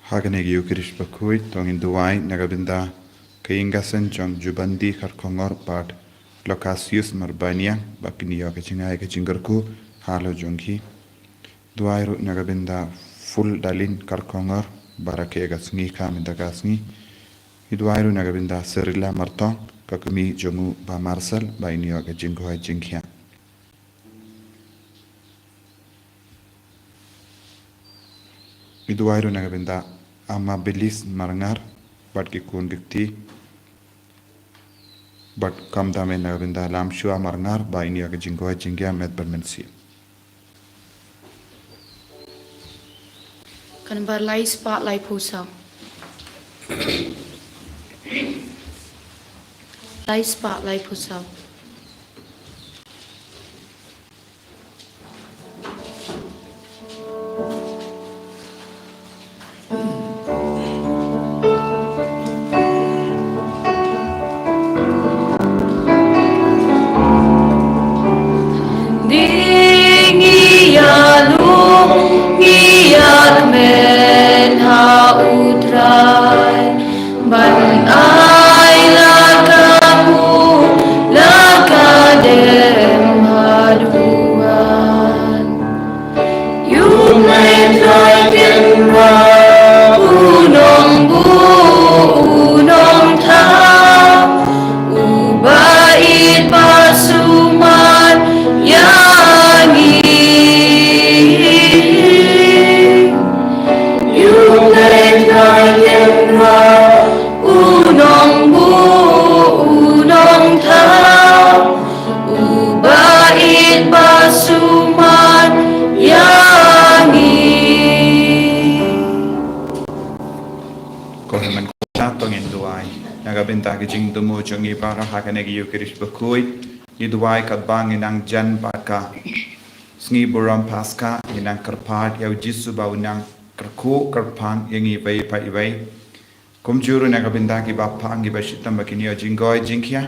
Haganegi Ukirish Bakhuid, Tong in Duwai, Nagabinda, Kaingasan, Jong Jubandi, Karkongor, Part, Locasius, Marbania, Bakinia, Kachingai, Kachingarku, Halo Jonki, Duwai, Nagabinda, Full Dalin, Karkongor, Barake Gasni, Kaminda Gasni, Duwai, Nagabinda, Serila Marton, Kakumi, Jomu, Ba Marcel, by New York, Jinko, Jinkia. Iduairu nagabinda ama belis marangar bat ki kun dikti bat kam dame nagabinda lam shua marangar ba ini aga jinggoa jinggia met bermensi kan bar lai spot lai pusau lai spot lai pusau jing tumu jungi para hakanegi Ukirish Bakhuid Iduai kadbang inang jan baka sngi buram paska inang karpat yau jisu bau nang karku karpang yangi bai pai bai kumjuru nagabinda ki bapa angi bashitam bakini jinggoy jingkia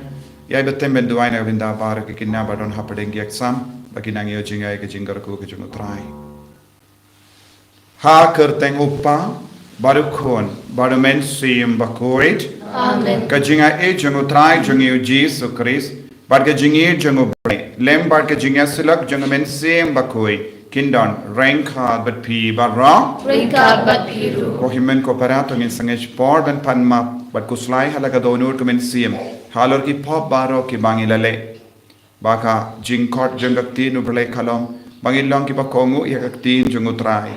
yai betem ben duai nagabinda para ki kinna badon hapadeng exam bakinang yo jingai ke jinggarku ke jungutrai ha kerteng upa barukhon barumen sim Bakhuid Amen. Kajinga e jango trai jango Jesus Christ, but kajingi jango bray. Lem but kajinga silak jango men same Bakhuid. Kindon rank hard but pi but wrong. Rank hard but piru. Kohimen ko parato ngin sangej por ben panma but kuslai halaga donur ko men same. Halor ki pop baro ki bangilale. Baka jingkot jangakti nu bray kalom. Bangilong ki bakongu yakakti jango trai.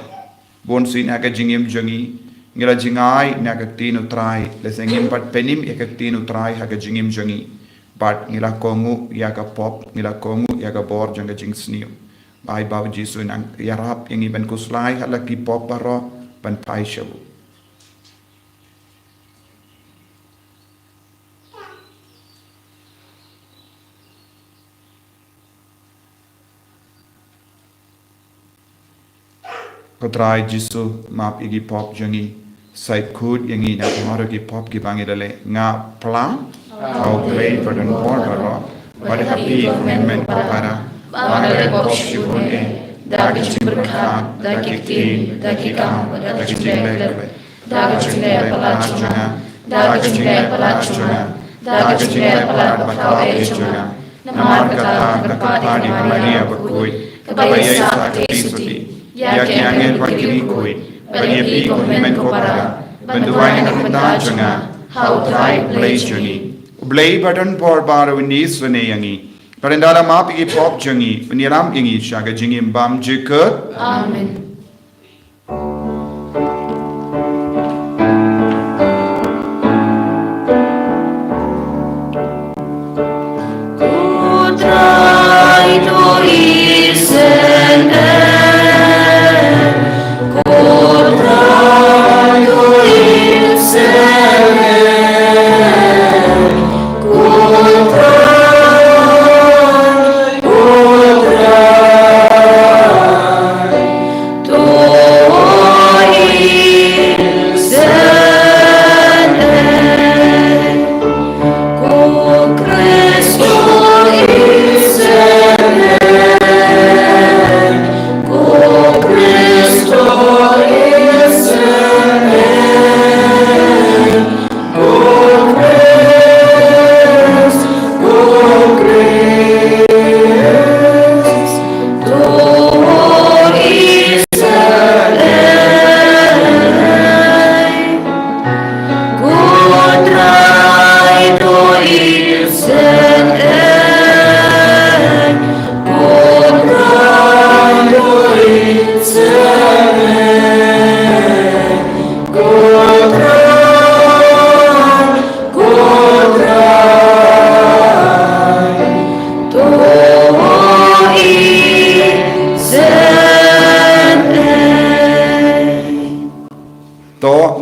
Bon sin aga jingim jangi. Ngila jingai nagakti nu trai lesengim pat penim yakakti nu trai haga jingim jangi but ngila kongu yaga pop ngila kongu yaga bor janga jing sniu bai bau jisu nang yarap yang iban kuslai halaki pop baro ban pai shabu kotrai jisu map igi pop jangi Side code yang ini nak mahu ki pop ki bangi dale nga plan au play pada nomor baru pada happy commitment para bangare box shibun dagi berkat dagi tin dagi kam dagi jingle dagi pelacuna dagi pelat bakau ejuna namar kata berpadi di Maria Bakhuid kebayai sakti suti ya kiangen wakili kuid Bagi komitmen ko para banduay ng kandajanga how try play jangi play button por baro ni sune yangi parendala map igi pop jangi niram ingi shaga jingi bam jika Amen. Kutrai to isen to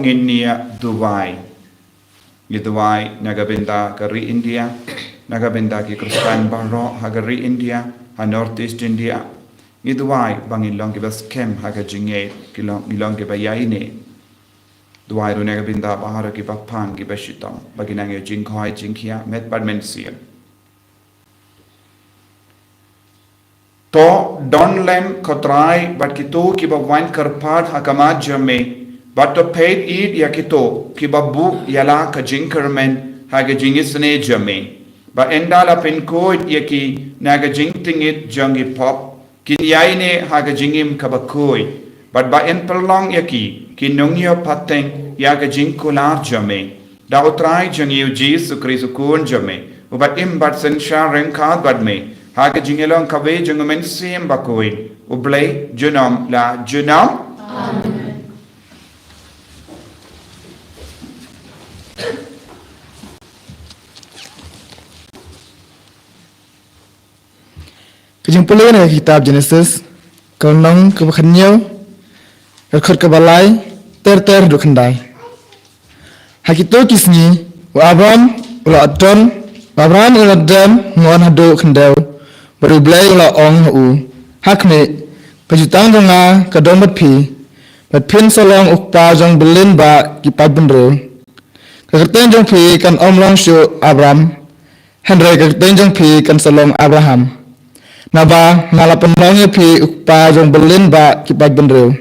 nginia Dubai. Di Dubai nagabinda kari India, nagabinda ki Kristen baro hagari India, ha Northeast India. Di Dubai bangilong ki bas kem haga jinget kilong ki bayaine. Dubai ru nagabinda bahara ki bapang ki bashitong baginang yo jingkhoi jingkhia met badmensian. To don lem kotrai bat kitu ki ba wain karpad hakamat jame but to paid eat yakito ki ba bu yala ka jinkermen haga jingisne jame ba endala pin ko yaki naga jingtingit jangi pop kin yaine haga jingim ka ba koi but ba en perlong yaki ki nongyo pateng yaga jingkular jame da utrai jangi Jesus Christ kun jame ubat im bat sen shareng kad bad me haga jingelong kabe jungumen sim Bakhuid ublay junam la junam. Amen. Kejumpulan dari kitab Genesis, kalnong kebakhanyo, rekod kebalai, ter dukandai. Hakito kisni, wa Abram, ula Adon, wa Abraham ula Adam, ngon hadu kandau, berublay ula ong hu, hakne, pejutang jonga kadong bat pin salong ukpa jong belin ba kipad bendro. Kakerten jong pi kan omlong syu Abram, Henry kakerten jong pi kan salong Abraham. Naba ngala penlongnya pi ukpa jong belin ba kipag benro.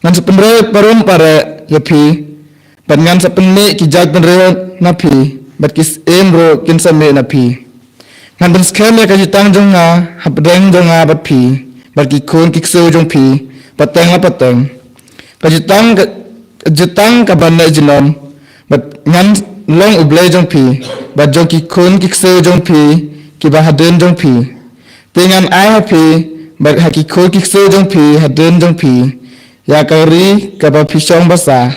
Ngan sepenre parum pare ya pi, bat ngan sepenme kijag benro na pi, bat kis emro kin same na pi. Ngan ben skem ya kajitang jong nga, hapdeng jong nga bat pi, bat kikun kiksu jong pi, pateng la pateng. Kajitang kaban na jinom, bat ngan long ublay jong pi, bat jong kikun kiksu jong pi, kibahaden jong pi. Dengan ai happy, bat hakiko kiksu jong pi, haden jong pi, ya kari kapa pisong basa,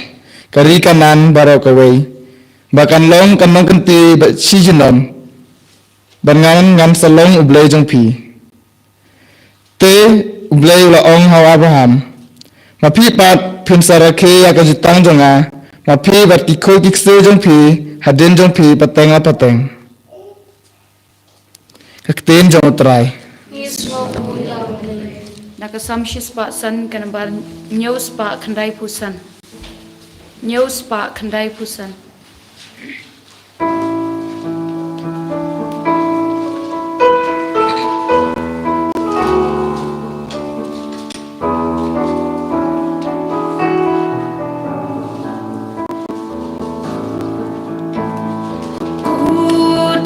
kari kanan baro kawai, bahkan long kanong kenti bat sijinom, bat ngan salong ublay jong pi. Te ublay ula ong hawa Abraham, mapi pat pinsarake ya kajitang jonga, mapi bat kiko kiksu jong pi, haden jong pi pateng la pateng. Kakten jong utrai. Nakasamshis pa san kanabar nyos pa kandai pusan. Nyos pa kandai pusan.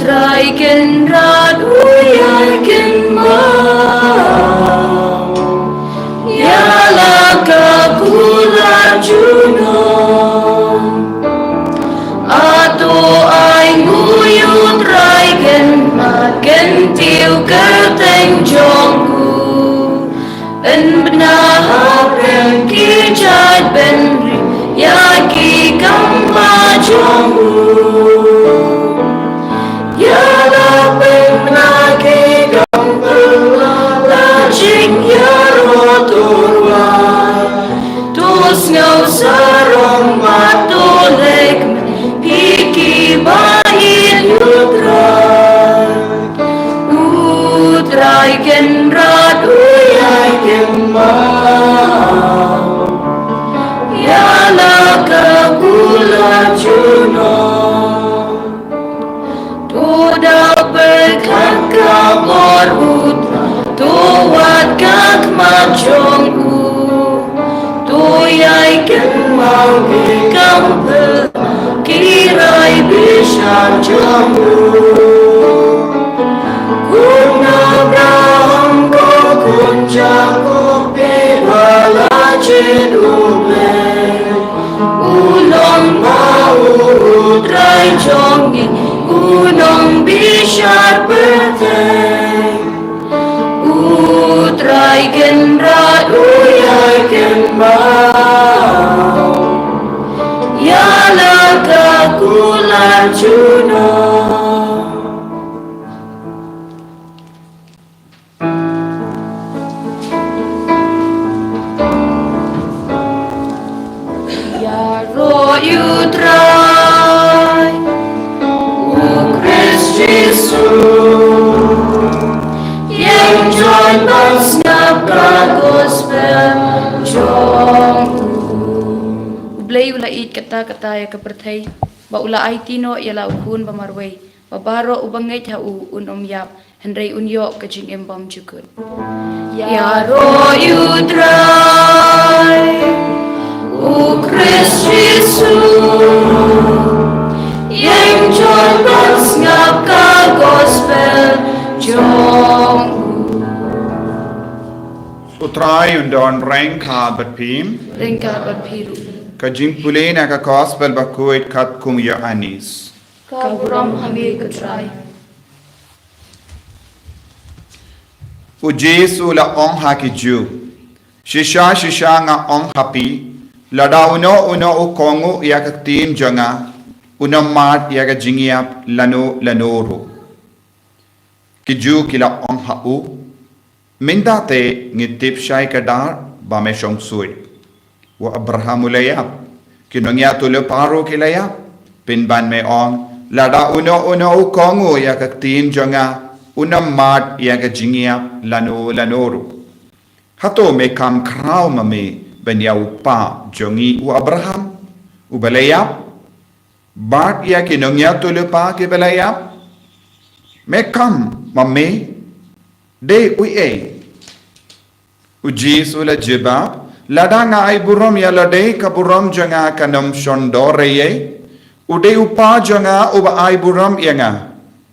Traiken rad uyaiken ma Yala kagular juno Ato ay nguyut raiken ma Kentiu kerteng jongku En benahap rem kijat benri Yaki kampa jongku Yala penagi gampang la jing yaro turwa tus ngau sarong matolek piki bahir utrai kenrat uyai kemau Yala kagula juno Kakabor utra, tuwat kak machong u, tuyay ken mau kampel, kiray bisan jong u. Kun Abraham ko kunja ko pebala jedube, ulong mau utray jongin. Unong bishar peteng Utrai genrat uyai kembang Yala kakular juno Ya it kata ya ke perthai ba ula aitino ya la ukun ba marwei ba baro ubangai tha u yap hendrei unyo ke jing embam jukut ya ro yudrai o Christ Jesus yang John ngap ka gospel jong Utrai undon rank ha bat pim. ringka berpiru Ka jing pulin ka gospel Bakhuid kat kum ya anis. kaburam hamil kutrai U Jesu la ong ha ki ju. Shisha nga ong happy. Lada uno u kongu ya ka tin janga. Una mat ya ka jingiap lanoro. Ki ju kila ong ha u. Minda te ngitip syai kadar ba me shong sui. Wa Abraham ulayap. Kinongya tulo paro kilayap. Pinban me ong. Lada uno u kongu ya ka tin janga. Una mat ya ka jingiap lanoro. Hato me kam krau mame ben ya upa jongi u Abraham. U balayap. Bart ya kinongya tulo pa ki balayap. Me kam mame. De ui e. Uji sula jibab. Lada nga ay burom ya lade ka burom janga kanam shondore ye. Ude upa janga uba ay burom ya nga.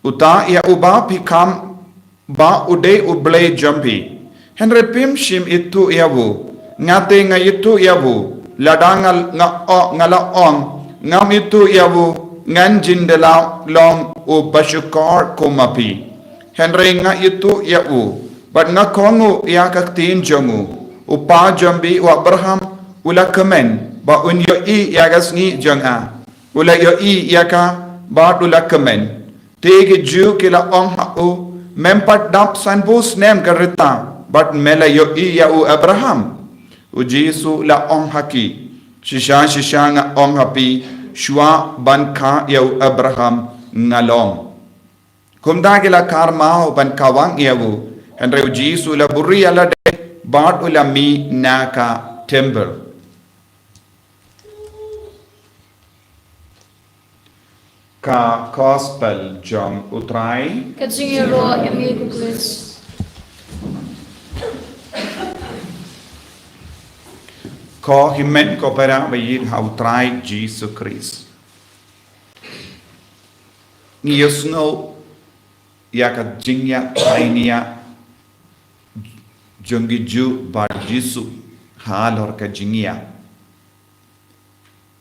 Uta ya uba pikam ba ude uble jampi. Henry pim shim itu yabu. Ngate nga itu yabu. Lada nga laong. Ngam itu yabu. Ngan jindela long u bashukar kumapi. Henry nga itu yabu. But nga kongu ya kaktin jongu. Upa jambi wa Abraham ula kemen. Ba un yo i yagas ngi janga. Ula yo i yaka ba ula kemen. Tege ju kila ong hau. Mempat dap sanbus nem kereta. But mela yo i ya u Abraham. Uji su la ong haki. Shisha nga ong hapi. Shua ban ka ya u Abraham ngalong. Kumda kila karmao ban kawang yawu. Henry uji su la buri ala de. Bart ula mi naka temple. Ka gospel jong utrai. kajing ro yami kuklis Ko himen ko para bayin ha utrai Jesus Christ. Ngiyosno yaka jingya trainia jongi ju bar Jesu halor ka jingya.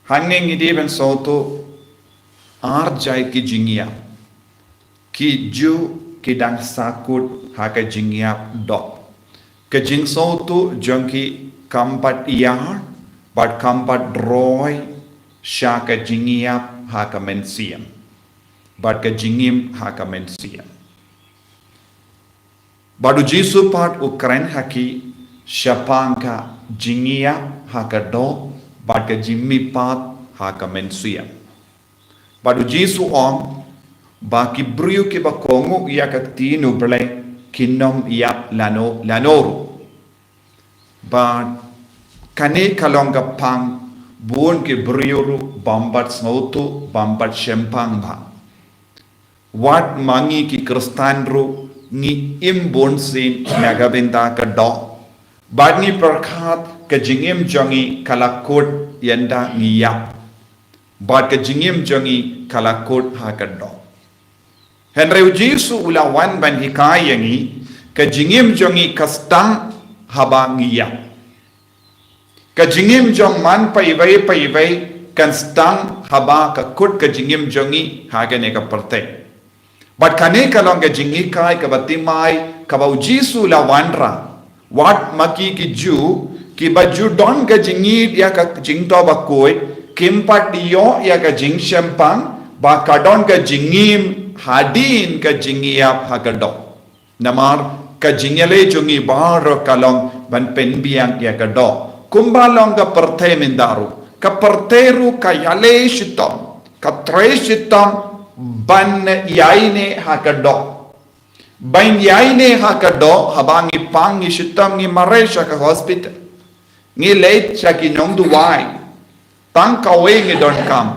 Hanne ngidi ben soto arjai ki jingya. Ki ju ki dang sakut ha ka jingya do. Ka jing soto jongi kampat iyar but kampat roy sha ka jingya ha ka mensiam. But ka jingim ha ka mensiam. Badu Jesu part ukren haki syapangka jingia haka do but ka jimmi part haka mensuya. Badu Jesu om baki briu ki bakongu ya ka tinu ble kinom yap lanoru. But kane kalonga pang buon ki briuru bambat snautu bambat syempang ba. Wat mangi ki kristanru ni imbon sin nagabinta ka do. Bad ni perkat ka jingim jongi kalakot yanda ngiyap. Bad ka jingim jongi kalakot ha ka do. Henry Jesu ulawan ban hikayangi ka jingim jongi kastang haba ngiyap. Ka jingim jong man paivay kan stang haba ka kut ka jingim jongi ha ka ne ka pertek. But kane kalong ka jingi kai ka batimay ka bau Jesu la wanra. Wat maki ki ju ki baju don ka jingi ya ka jing to Bakhuid kimpat diyo ya ka jing syempang ba kadon ka jingim hadin ka jingi ap hagado. Namar ka jingele jungi baro kalong ban penbiang ya ka do. Kumbalong ka pertay mindaru. Ka perteru ka yale shitom. Ka tre shitom ban yaine hakado. Ban yaine hakado habangi pangi shitam ngi maresha ka hospital. Ngi late siya kinong duway. tang kawe ngidon kam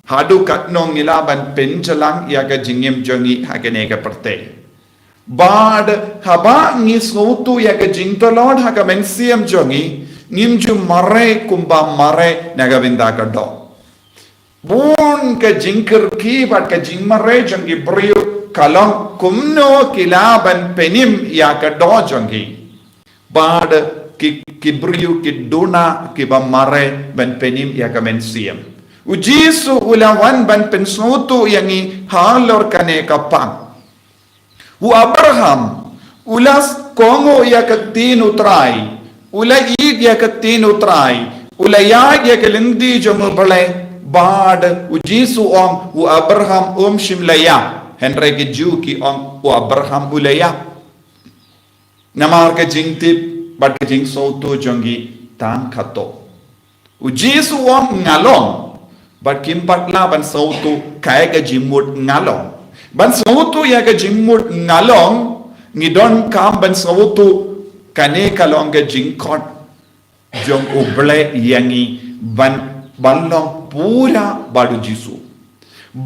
hadu katnong ngilaban penjalang ya ka jingim jongi hakene ka perte bad haba ngi sautu ya ka jingtolod ha ka mensiam jongi ngimju mare kumba mare naga binda ka do bun ka jingker ki bat ka jingmare jongi brio kalong kumno kilaban penim ya ka do jongi bad ki brio ki dona ki ba mare ban penim ya ka mensiam ujisu ulawan ban pensutu yangi halor kane kapang u Abraham ulas kongo ya ka tinu trai ula id ya ka tinu trai ula ya ka lindi jomo bale bad ujisu om u Abraham shimlaya henre ki ju ki om u Abraham ulaya namar ka jingtip bat ka jing sautu jongi tang khato ujisu om ngalong bat kimpat la ban sautu kai ka jimut ngalong ban sautu ya ka jimut ngalong ngidon kam ban sautu kane kalong ka jingkot jong uble yangi banlong pura badu jisu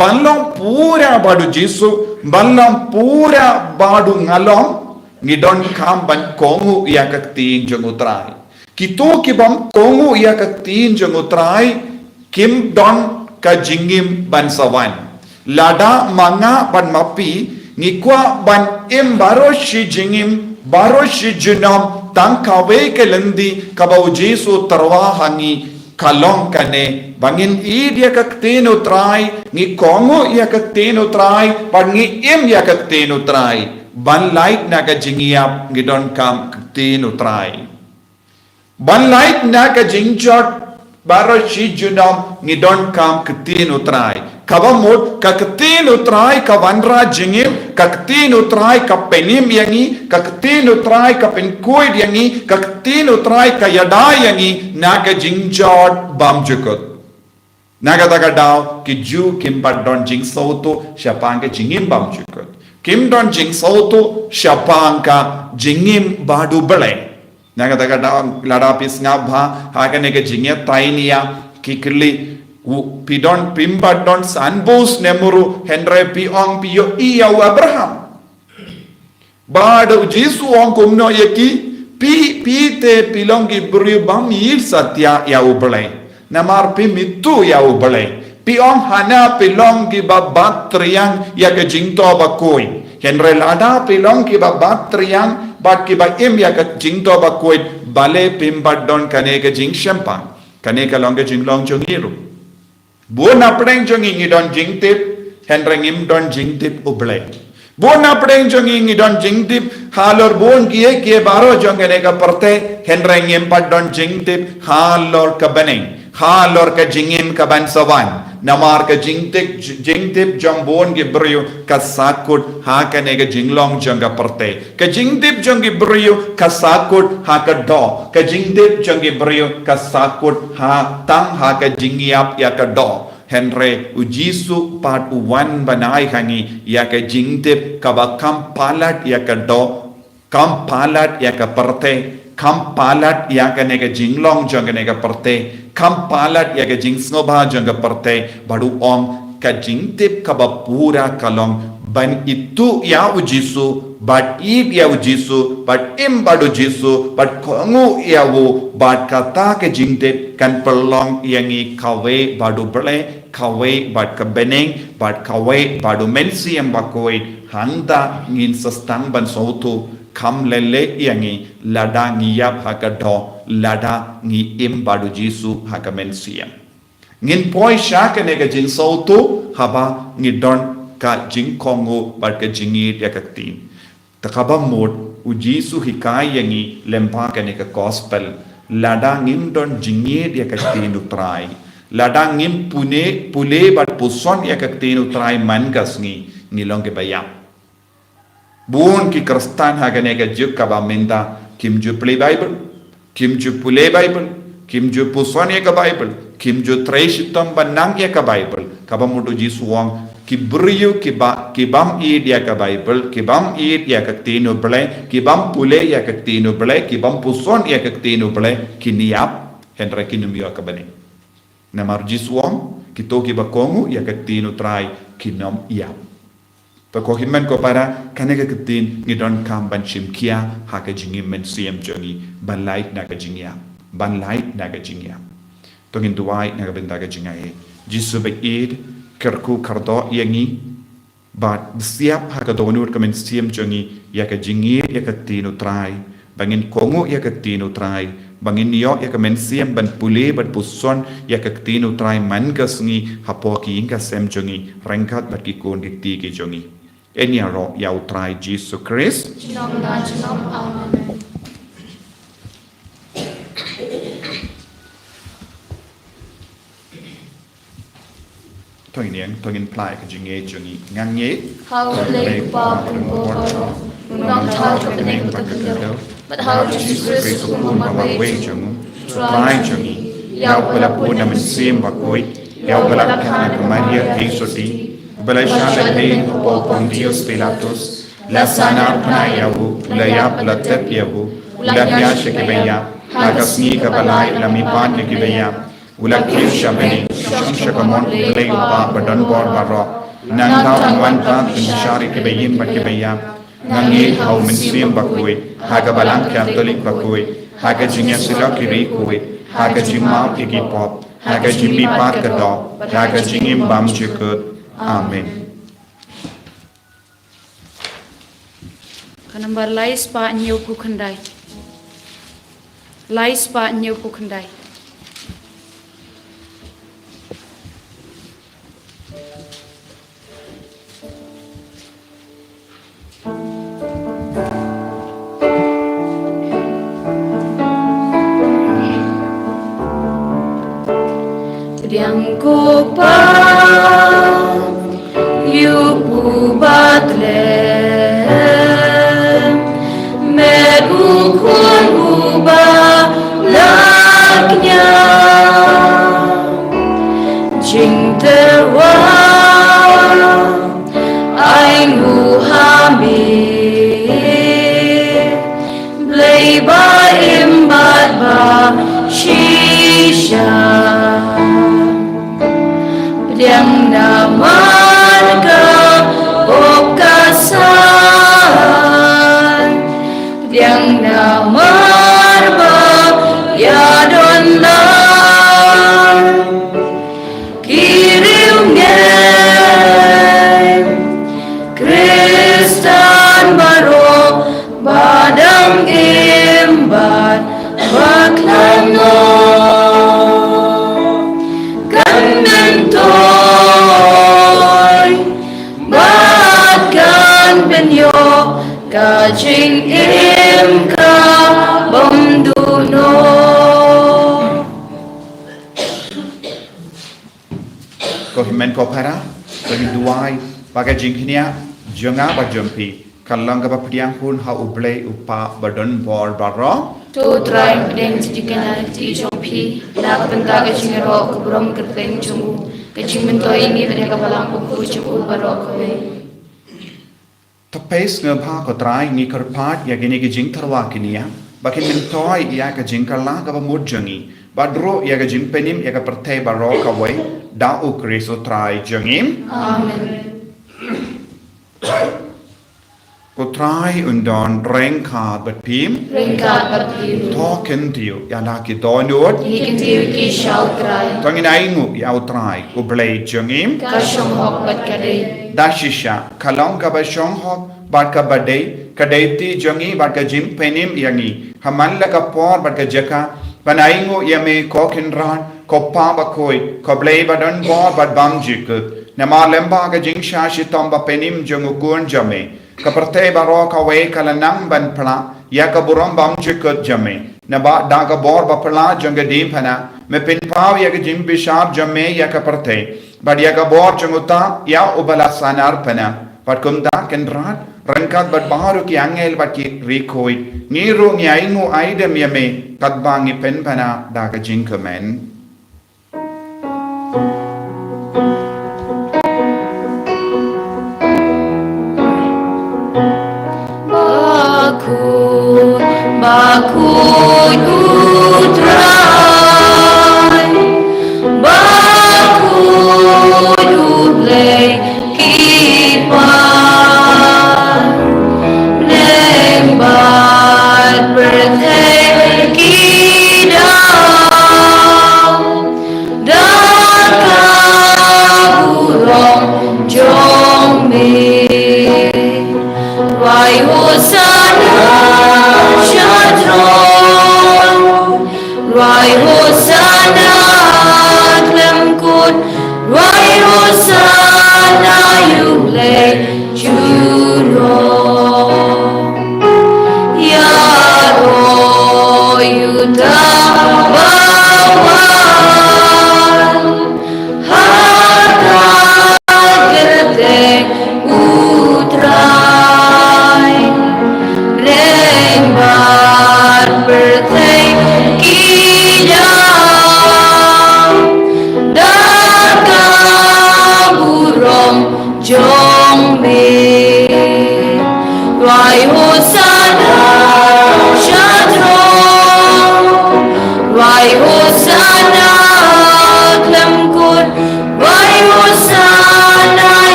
banlong pura badu jisu banlong pura badu ngalong ngidon kam ban kongu ya ka tin jong utrai kito kibam kongu ya ka tin jong utrai kim don ka jingim ban sawan lada manga ban mapi ngikwa ban im baro shi jingim baro shi junom tang kawe ke lendi kabau jesu tarwa hangi kalong kane bangin id ya ka tino trai ngi kongo ya ka tino trai ban ngi im ya ka tino trai ban light na ka jingiap ngidon kam tino trai ban light na ka jingjot baro shi junom ngidon kam ketin utrai kabamut ka ketin utrai ka wanra jingim ka ketin utrai ka penim yangi ka ketin utrai ka penkoid yangi ka ketin utrai ka yada yangi naga jingjot bam jukut naga daga daw ki ju kim don jing sautu siapang ke jingim bam jukut kim don jing sautu siapang ka jingim badu belai naga daga daw lada pis ngabha hakane ke jingya tainia kikli pidon pimbadon sanbus nemuru henre piong piyo iya Abraham badu jisu ong kumno yeki pi te pilongi buri bam yil satya ya ublai namar pi mitu ya ublai piong hana pilongi babat triang ya ke jingto bakoi henre lada pilongi babat triang bat ki ba im ya ka jingto bakoi bale pimbadon kane ke jing shempang kane ka long ke jing long jongiru bona preng jongi don jingtip henre ngim don jingtip ublai bona preng jongi don jingtip halor bon kie baro jongene ka perte henre ngim pad don jingtip halor ka baneng halor ka jingim ka ban sawan namar ka jingtip jambon gi brio ka sakut ha kane ka jinglong jonga perte ka jingtip jongi brio ka sakut ha ka do ka jingtip jongi brio ka sakut ha tang ha ka jingiap ya ka do henre ujisu part 1 banai hangi ya ka jingtip ka ba kam palat ya ka do kam palat ya ka perte kam palat ya ka ne ka jinglong jonga ne ka perte kam palat ya ka jing snobha jonga perte badu ong ka jingtip ka ba pura kalong ban itu ya ujisu but id ya ujisu but im badu jisu but kongu ya wo but kata ke jingtip kan pelong yangi kawe badu bele kawe but ka beneng but kawe badu mensi yang bakoi handa ngin sestang ban sautu kam lele yangi lada ngiyap hakado lada ngi im badu jisu hakamensiam ngin poi shaka nega jing sautu haba ngi don ka jing kongo bat ka jingi ya kaktin takaba mod ujisu hikai yangi lempa ka nega gospel lada ngim don jingi ya kaktin utrai lada ngim pule bat puson ya kaktin utrai mangas ngi long ke bayam bun ki kristan hagane ka juk ka ba minda kim ju play bible kim ju pule bible kim ju puson ya ka bible kim ju treshitam banang ya ka bible ka ba mudu ji suang ki briyu ki bam i dia ka bible ki bam i dia ka tinu ble ki bam pule ya ka tinu ble ki bam puson ya ka tinu ble ki niap henre ki numio ka bani Namar jisuam kita ki bakongu ya ketinu trai kinom iap. Pakohiman ko para kanega ketin ngidon kam ban chim kia haka jingim men siem jongi ban light naga jingya. Ban light naga jingya. Tongin duai naga bentaga jingai. Jisu beid kerku kardo yangi bat siap haka donur kamen siem jongi ya ka jingi ya ketinu trai bangin kongu ya ketinu trai bangin yo ya kamen siem ban pule ban puson ya ketinu trai man gasngi hapoki inga sem jongi rengkat bat ki kon ki ki jongi enya ro ya utrai Jesus Christ Amen. Tongin plai ka jinge jongi ngangye How late Bob and Boro, not how to the name of the girl, but how Jesus Christ whom on my way jongu trai jongi ya bala puna men siem Bakhuid ya bala kana ka Maria Isoti bala shala dei po Pontius Pilatus la sanar pana yabu la ya la tep yabu la ya shekebaya hagasni ka balai la mi pan kebaya ula krisha beni shakamon play ba badan bor baro nanta wanta inshari kebayin bakebaya ngangi hau men siem Bakhuid haga balang Catholic Bakhuid haga jinya sila kiri kuit haga jimau igi pop haga jimbi pat kado haga jingim bam jikut amen. Kanambar lais pa nyew ku khandai. Lais pa nyew ku khandai. Yang ko pa yu pu Bethlehem med ukon uba laknya jing terwa ai ngu hami blay ba imbat ba shisha yang naman ka okasan yang naman ba yadon lang kiriw ngay Kristan baro badang imbat baklan no kajing im ka bamduno ko himen ko para ko duai pakai jingknia jonga ba jompi kallang ka priang pun ha ublei upa badon bor baro to try deng jikana ti jompi na benda ka jingero ko brom kerteng jumu ka jingmento ini benda ka balang ko jumu baro ko Tapes ngabha ko try ni karpat ya gini ki jing tharwa kinia bakin min toy ya ka jing kala ka mudjangi badro ya ka jing penim ya ka perthe baro ka wai da u kristo try jangim amen ko try undon rengka bat pim ringkat berpiru token tiu ya la ki donut ikin tiu ki shall try tangin aingu ya try ko blade jangim ka shong hok bat kadai dashisha kalong ka ba shong hok bat ka badai kadaiti jangi bat ka jim penim yangi hamalla ka por bat ka jaka panaingo yame kokin ran ko pa ba koi ko blei badon bor bat bam jikut nama lemba ka jing sha shitom ba penim jangu gun jame ka perte baro ka we kala nang ban pla ya ka buram bam jikut jame na ba da ka bor ba pla janga dim phana me pin paw ya ka jim bishar jame ya ka perte bad ya ka bor janguta ya ubala sanar phana pat kumda ken rat rangkat bad baharu ki angel bat ki rikoi ngiru ngi aingu aidem yame kat bangi pen phana da ka jing kamen Bakhuid utrai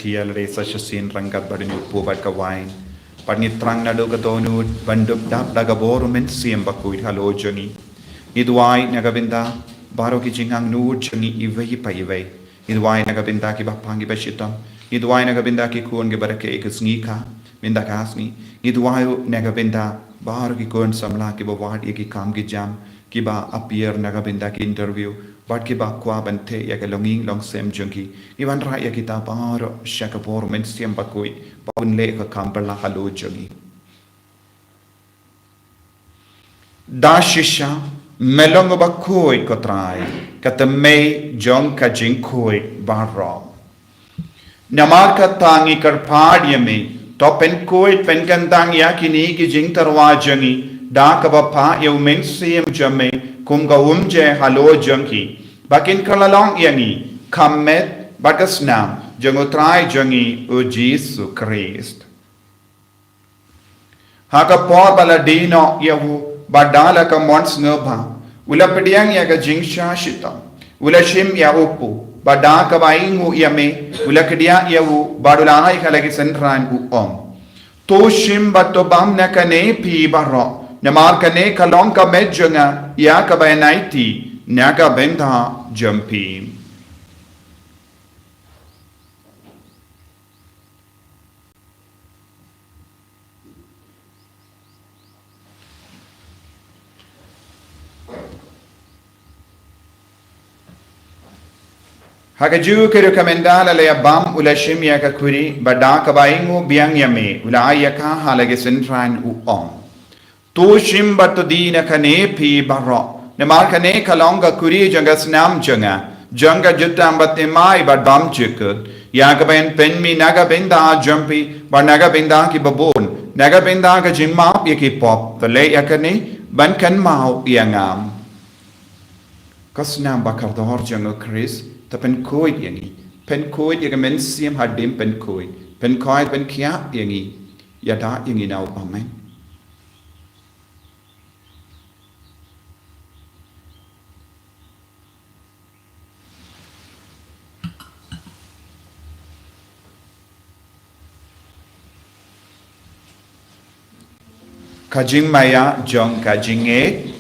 tial re sachasin rangkat badinu pu bad ka wine padni trang na do ka donut bandup dap daga boru men siem Bakhuid halo jongi idwai nagabinda baro ki jingang nur jongi iwei pa iwei idwai nagabinda ki bapangi bashitam idwai nagabinda ki kuon ge barake ikasngi ka binda kasni idwai nagabinda baro ki kuon samla ki bawad ki kam ki jam ki ba appear nagabinda ki interview but ki ba kwa bante ya ke longing long sem jungi iwan ra ya kita baro shaka bor men siem Bakhuid paun le ka kampala halo jungi da shisha melong Bakhuid ko trai kata mei jong ka jing khoi baro namar ka tangi kar phadia me to pen koi pen kan tang ya kini ki jing tarwa jungi da ka ba pha eu men siem jame kum ga je halo jungi bakin kalalong yangi kamet bagasnam jango trai jangi o Jesus Christ haka por baladino yahu badala ka mons ngaba ula pediang ya ka jingsha shita ula shim ya upu badaka baingu yame ula kedia yahu badulai kalagi senran u to shim bato bam na kane pi baro namar kane kalong ka medjanga ya ka bainaiti naga benda jampi Hakaju ke rekomendala le bam ula shimya ka kuri bada ka baingu biang yame ula ayaka halage sentran u tu shim bat dina kane pi baro namar kane kalonga kuri janga snam janga jutam bat mai bad bam chikut ya ka ben pen mi naga benda jampi ba naga benda ki babon naga benda ka jimma ki pop to le yakane ban kan mau yangam kasnam bakar dor janga Chris ta pen koi yangi pen koi ya men siem hadim pen koi pen kia yangi ya da yangi now amen kajing maya jong kajing e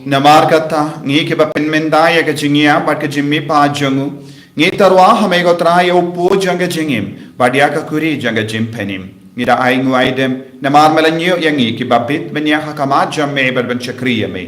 namar kata ngi ke bapen mendaya ke jingia bat ke jimmi pa jangu ngi tarwa hame go trai o po janga jingim badia ka kuri janga jim penim ngira aingu aidem namar melanyo yangi ki babit benya hakama jamme ban chakriya me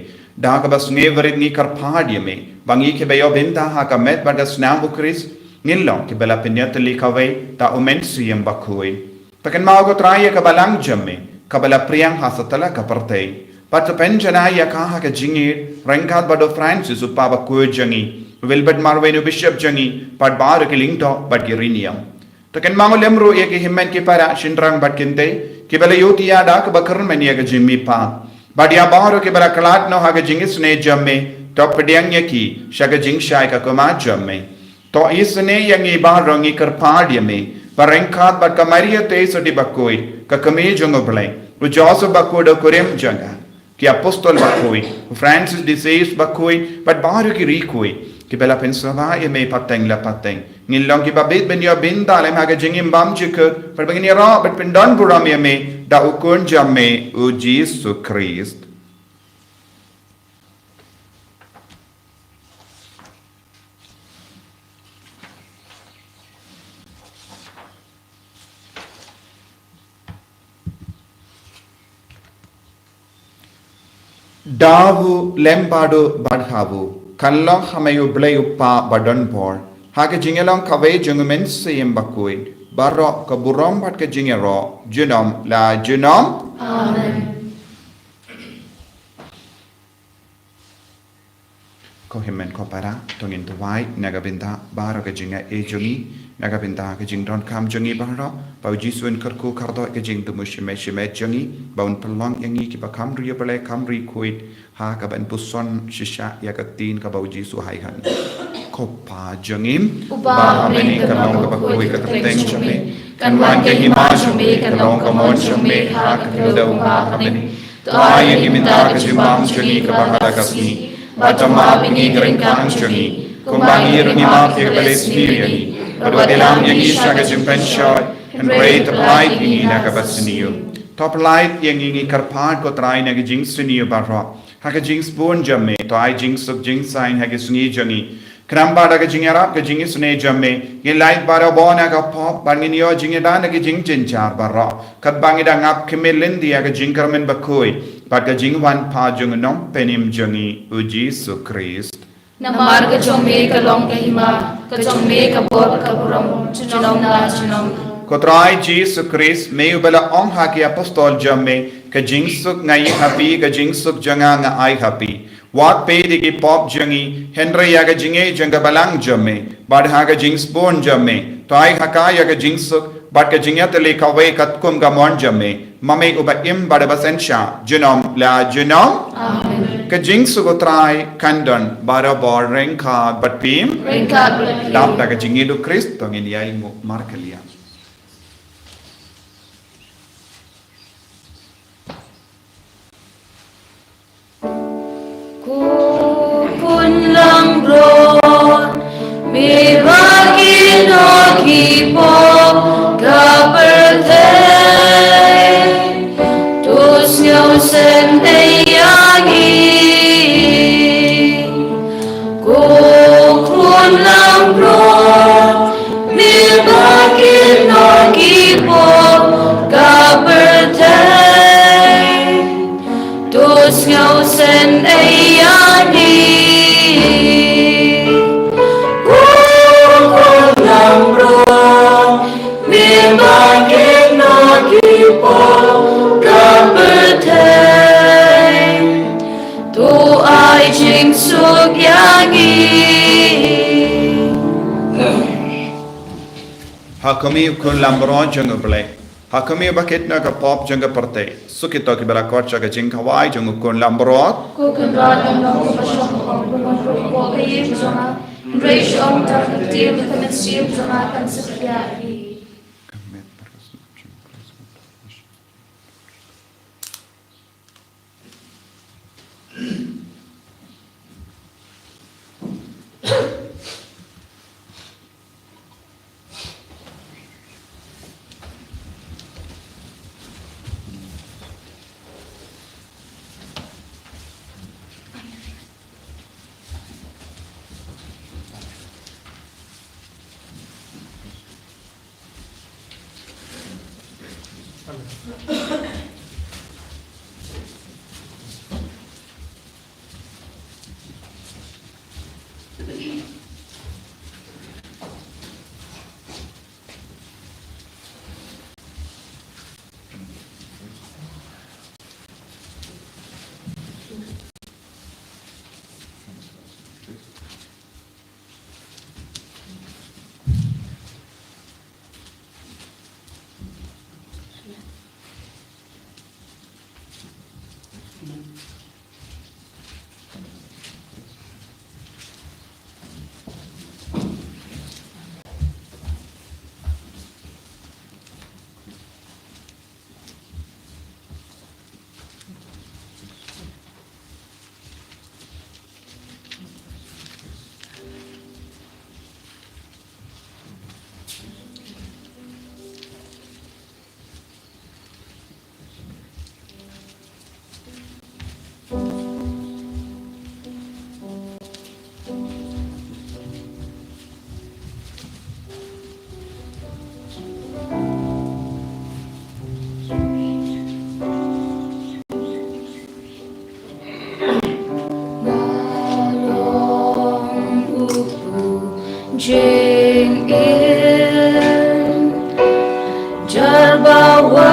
da ka bas ngi verit ni kar phadya me bangi ke bayo benda hakamet badas nam ukris ngilong ki bela penyat likawai ta umen siem Bakhuid pakan ma go trai ka balang jamme ka bela priang hasatala ka partei But the penjana ya kaha ka jingir rangkat bado Francis upa Bakhuid jangi wilbert marwenu bishop jangi pat bar ke lingto but giriniam to ken mango lemro ye ke himmen ke para shindrang bat kinte ke bela yotia da ka bakar men ye ka jimmi pa but ya baro ke bela kalat no ha ka jingis ne jamme to pediang ye ki shaga jing shai ka koma jamme to isne yangi bar rangi kar pad me parangkat bat ka maria te so di Bakhuid ka kame jongo blai u Joseph Bakhuid korem janga ki apostol Bakhuid Francis deceased Bakhuid but baru ki rikui ki bela pensava ye me pateng la pateng ngilong ki babit ben yo binda le maga jingim bam jikut per begini ra but pendon buram ye me da ukun jamme u Jesus Christ Davu lembado badhavu kallong hamayu blayu pa badon bor hake jingelong kawe jungumen siem Bakhuid baro ka burom bat ka jingero junom la junom Amen ko himen ko para tongin tu wai naga binta bara ke jinga e jongi naga binta ke jing don kam jongi bara bau jisuin kerku kardo ke jing tu mushime shime jongi baun pelong yangi ki ba kam ri bale kam ri kuit ha ka ban puson shisha ya ka tin ka bau jisu hai han ko pa jongim ba ameni ka long ka bakui ka teng chome kan wan ke hima chome ka long ka mon chome ha ka do ba ameni to ai yangi minta ka jimam jongi ka ba ha ka sni Batama pingi keringkang jungi, kumbangi rungi maaf yang belis diri, berdua dalam yang isya ke jumpen shoy, and rate the light yang ina ke basiniu. Top light yang ingi karpat ko try na ke jing siniu barra, ha ke jing spoon jamme, to ai jing suk jing sign ha ke sungi jungi. Kenamba da ke jing arab ke jing sune jamme, ye light bara bona ke pop, bangin yo jing da na ke jing jinjar barra, kat bangi da ngap kemelin dia ke jing kermen Bakhuid. Pada jingwan pa jung nom penim jungi uji su Christ. Namar ke jome ke long ke hima, ke jome ke bor ke buram, chinom la chinom. Kotrai Jesus Christ meu bela ong haki apostol jamme ke jingsuk ngai happy ke jingsuk janga nga ai happy. Wat pe digi pop jungi Henry ya ke jinge janga balang jamme, bad ha ke jings bon jamme, to ai haka ya ke jingsuk bad ke jingya tele kawe katkum ga mon jamme. Mame uba im bada basensha genom la genom Amen. ke jingsu ko try kandon bada bor rengka bat pim Ringka berpi. dap da ke jingi du Christ tong in yai mo markelia. Kun lang bron, miragi no kipo kapertay, tus ngaw sen dayangi. Kun lang bron, miragi no kipo kapertay, tus ngaw sen dayangi. Suk yangi Hakami kun lambron jang ble. Hakami bakit na ka pop jang parte. Sukito ki bala korcha ka jing kawai jang kun lambrot. Kuken radam no kupashong ko kayim jama Rachel tar katir with an stream jama kan sakya. Jing in Jarbawan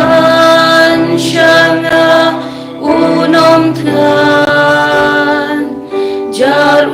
Shanga Unom Tlan Jar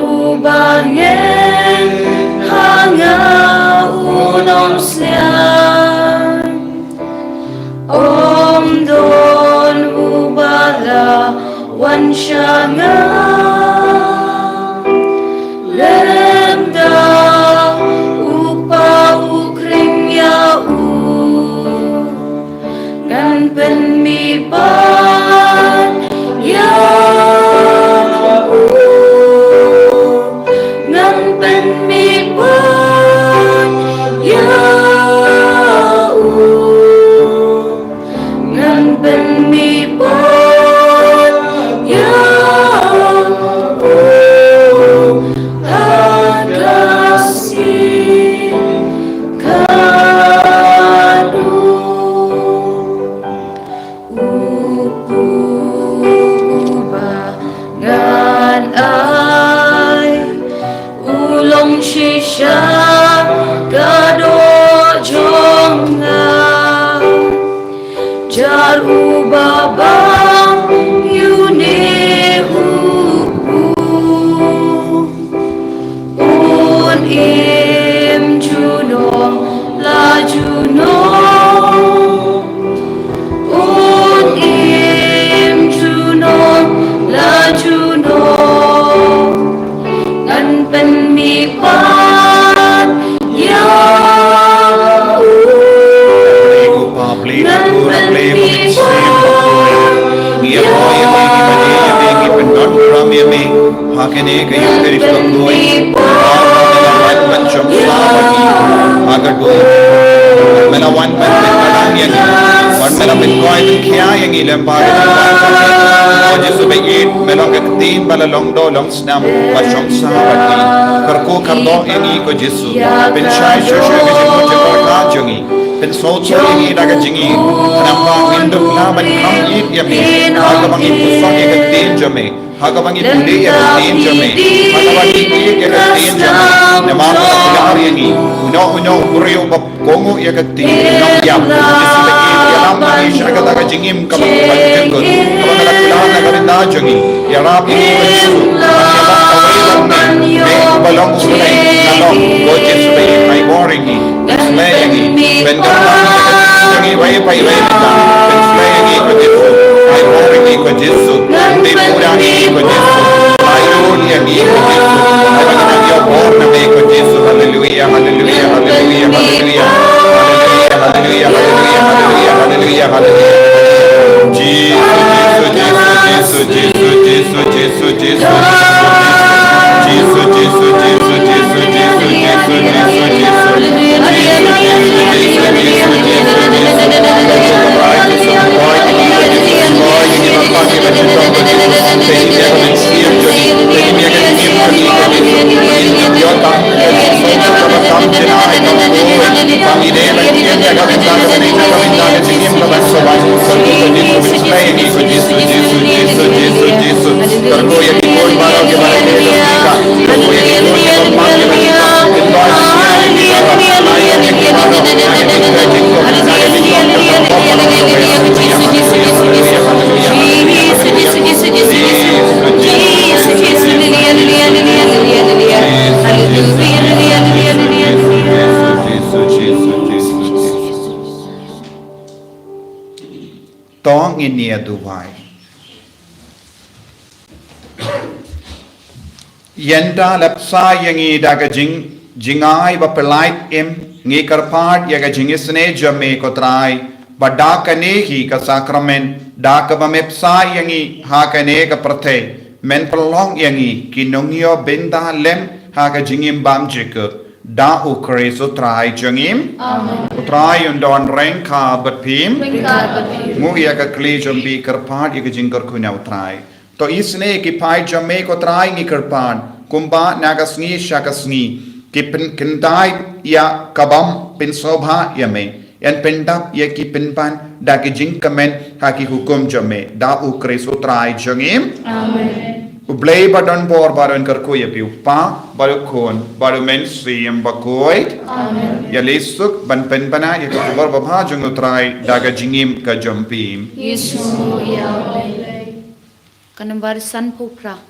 ubabang yunehu un im junong la junong un im junong la junong ngan pen mi pan ya Hakene kayo Kristo koy melawan mencom sawati agar do melawan mencom yang wan melawan koy kia yang ilam bagai oh Yesu begit melongak tin balalong do long snam mencom sawati kerko kardo yang iko Yesu penchai shosho gejimo jekorka jongi pensocho yang daga jingi kenapa nginduk laban kam it yami agak bang ipusong yang tin jome Hagabangi puli ya tin jame hagabangi puli ya tin jame nama pula ini uno buriu bab kongo ya tin uno yam Yesu lagi ya lam ni syaga daga jingim kabang jenggot kabang daga pula daga rinda jengi ya rab ini Yesu ya bab kawilan ni balong sulai nalong oh Yesu bayi ai boring ni sulai ini benda jengi bayi benda sulai ini ko Yesu ai boring ni ko Yesu di pura ni ko Yesu ayun ya ni ko Yesu ay bagi dia bor na me ko Yesu hallelujah hallelujah hallelujah hallelujah hallelujah hallelujah hallelujah hallelujah Jesus Jesus Jesus Jesus Jesus Jesus Tong ini aduhai. Yenda lapsa yangi daga jingai ba pelait ngi karpad yaga jingisne jame kotrai bada kane hi ka sakramen da ka bamepsa yangi ha kane ka prathe men pelong yangi kinongyo benda lem ha ka jingim bam jik da ukre sutrai jangim amen utrai undon renka batpim mu ya ka kle jambi karpad yaga jingar kuna utrai to isne ki pai jame kotrai ngi karpad kumba nagasni shakasni ki kendai ya kabam pin sobha yame yan pendap ya ki pinpan da ki jingkamen ha ki hukum jame da ukre sutrai jangim amen Ublay badon bor baron karkuya piu pa baru kon baru mensi yang Bakhuid amen ya lesuk ban penpana ya kabar babha jung utrai daga jingim ka jompim Yesu ya kanambar san pupra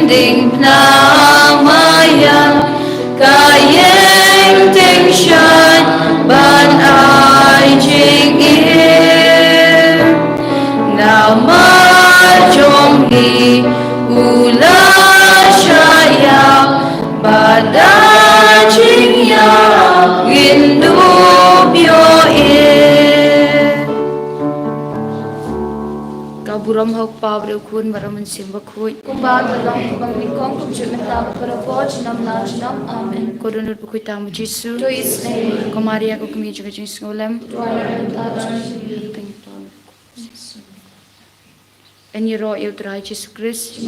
ding pnamaya kayeng ting shan ban ai jing in now ma jong hi ula shaya bada jing ya indu bio Buram hok pawre kun baraman simba khoi kumba dalong bang nikong kum jumenta para poj nam na nam amen kodonut bukui tam jisu to is name komaria ko kumi juga jis ngolem en yero eu trai Jesus Christ